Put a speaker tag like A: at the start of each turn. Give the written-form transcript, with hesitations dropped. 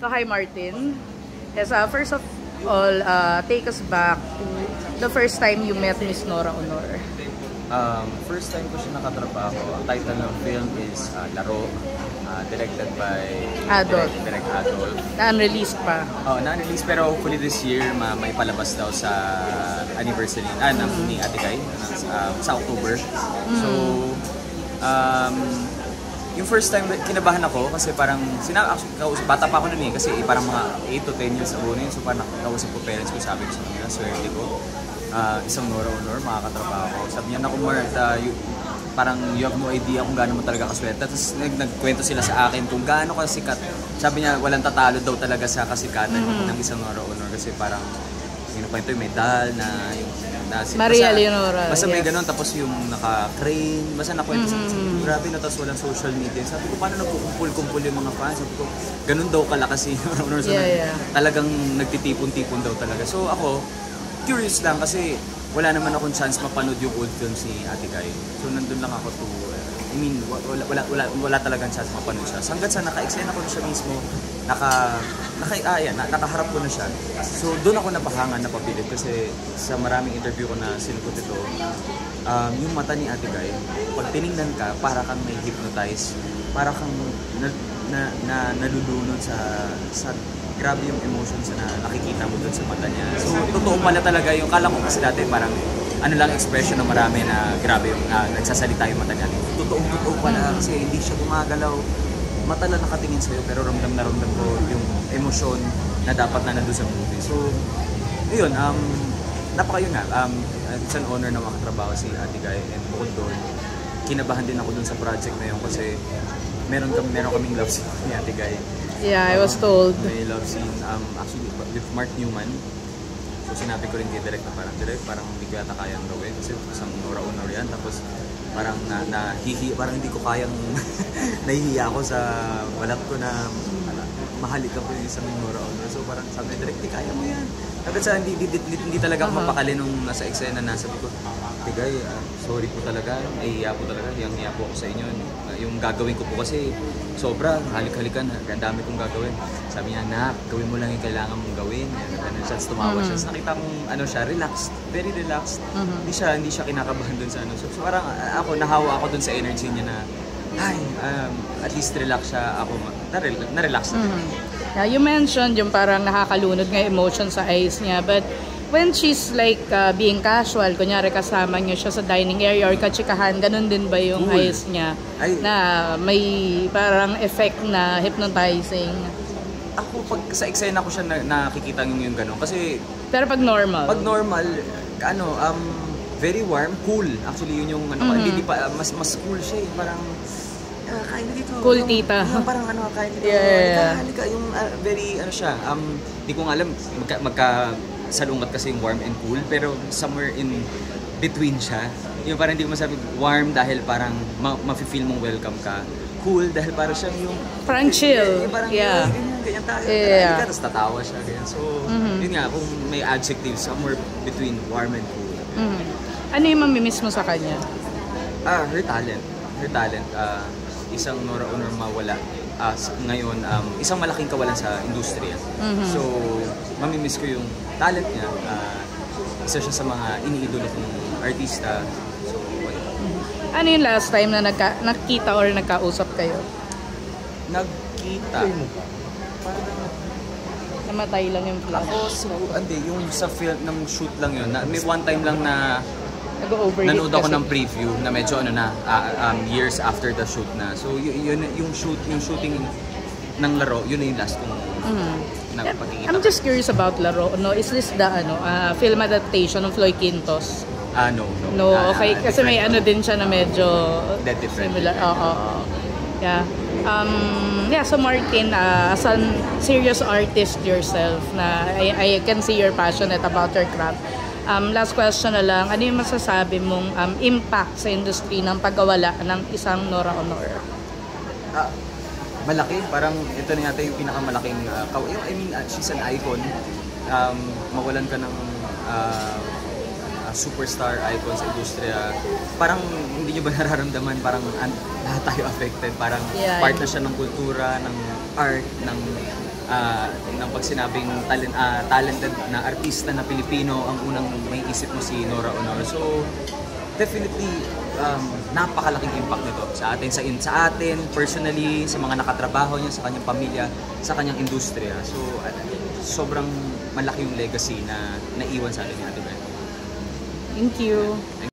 A: So, hi Martin. Yes, first of all, take us back to the first time you met Miss Nora Aunor.
B: First time ko siya nakatrabaho. Ang title ng film is Laro, directed by Direct Adolf.
A: Na-unreleased pa.
B: Na-unreleased pero hopefully this year may palabas daw sa anniversary ni Ate Kai sa October. So, yung first time, kinabahan ako kasi parang, bata pa ako nun kasi parang mga 8 to 10 years ago na yun. So parang kausap ko parents ko, sabi ko sa kanila, swerte ko. Isang Nora Aunor, makakatrabaho ako. Sabi niya, naku Mark, parang you have no idea kung gaano mo talaga kaswerte. Tapos nagkwento sila sa akin kung gaano kasikat. Sabi niya, walang tatalo daw talaga sa kasikatan ng isang Nora Aunor kasi parang, yun pa ito yung medal na
A: Maria Leonora.
B: Basta may ganun, tapos yung naka-crane, basta nakwento sa grabe na, tapos walang social media. Sabi ko, paano nagkukumpul-kumpul yung mga fans? Sabi ko, ganun daw kalaki si Nora Aunor. Talagang nagtitipon-tipon daw talaga. So ako, curious lang kasi wala naman akong chance mapanood yung old film si Ate Kai. So nandun lang ako to, wala talagang chance mapanood siya. Hanggat sa naka-eksena ko na siya mismo, nakaharap ko na siya. So doon ako napapilit kasi sa maraming interview ko na sinugot ito, yung mata ni Ate Kai, pag tinignan ka, para kang may hypnotize, para kang nalulunod sa grabe yung emotions na nakikita mo dun sa mata niya. So totoo pala talaga yung, kala ko kasi dati parang ano lang expression na marami na grabe yung nagsasalita yung mata niya. Totoo pala kasi hindi siya gumagalaw. Mata lang nakatingin sa'yo pero ramdam ko yung emosyon na dapat na nandun sa movie. So, yun, napakayun nga. It's an honor na makatrabaho si Ate Kai, and bukod doon, kinabahan din ako dun sa project na yun kasi meron kaming love scene ni Ate Kai.
A: Yeah, I was told.
B: May love scene, actually with Mark Newman. So sinabi ko rin kay Direk na parang hindi ko yata kayang gawin kasi isang Nora Aunor yan. Tapos parang parang hindi ko kayang nahihiya ako sa balat ko na mahalik ako yung isang Nora Aunor. So parang sabi ni Direk, di kaya mo yan. Tapos hindi talaga ako mapakali nung nasa eksena na sabi ko, Tigay, sorry po talaga, nahihiya po talaga, hiya po ako sa inyo. Yung gagawin ko po kasi sobra, halik-halikan, ang dami kong gagawin. Sabi niya, nak, gawin mo lang yung kailangan mong gawin. Ganun siya, tumawa siya. So, nakita mong siya, relaxed, very relaxed. Hindi siya kinakabahan dun sa So parang ako, nahawa ako dun sa energy niya na, at least relax siya, ako, na-relax na.
A: Now, you mentioned yung parang nakakalunod ng emotion sa eyes niya, but when she's like being casual, kunyari kasama niyo siya sa dining area or katsikahan, ganun din ba yung eyes niya? Na may parang effect na hypnotizing?
B: Ako, pag sa eksena ko siya nakikita niyo yung ganun. Kasi
A: pero pag normal?
B: Pag normal, very warm, cool. Actually, yun yung hindi pa, mas cool siya eh. Parang, kain na dito.
A: Cool tita.
B: Parang kain dito. Halika, yung very, siya. Di ko nga alam, salungat kasi yung warm and cool, pero somewhere in between siya. Yung parang hindi mo masabi warm dahil parang ma-feel mong welcome ka. Cool dahil parang siyang yung
A: parang chill.
B: Parang ganyan tayo. Tapos tatawa siya. Ganyan. So, yun nga, kung may adjective, somewhere between warm and cool.
A: Ano yung mamimiss mo sa kanya?
B: Her talent. Isang Nora Aunor mawala. Ngayon, isang malaking kawalan sa industriya. So, mamimiss ko yung talent niya. Isa siya sa mga iniidolo kong artista. So,
A: ano yung last time na nakita or nagkausap kayo?
B: Nagkita.
A: Namatay lang yung flash.
B: Yung sa film, ng shoot lang yun. May one time lang na
A: nanood
B: ako ng preview na medyo years after the shoot na. So yung shooting ng Laro, yun na yung last kong pagkikita.
A: I'm just curious about Laro. No, is this the film adaptation of Floyd Quintos?
B: No.
A: Okay, kasi may din siya na medyo
B: different.
A: Similar. Yeah. So Martin, as a serious artist yourself, na I can see you're passionate about your craft. Last question na lang, ano yung masasabi mong impact sa industry ng pagkawala ng isang Nora Aunor?
B: Malaki, parang ito na yata yung pinakamalaking, she's an icon. Mawalan ka ng superstar icon sa industriya. Parang hindi nyo ba nararamdaman, parang lahat tayo affected, parang part na siya ng kultura, ng art, ng ng pag sinabing talented na artista na Pilipino, ang unang may isip mo si Nora Honor. So, definitely, napakalaking impact nito sa atin, sa atin, personally, sa mga nakatrabaho niya, sa kanyang pamilya, sa kanyang industriya. So, sobrang malaki yung legacy na naiwan sa atin ni Ate Beth.
A: Thank you.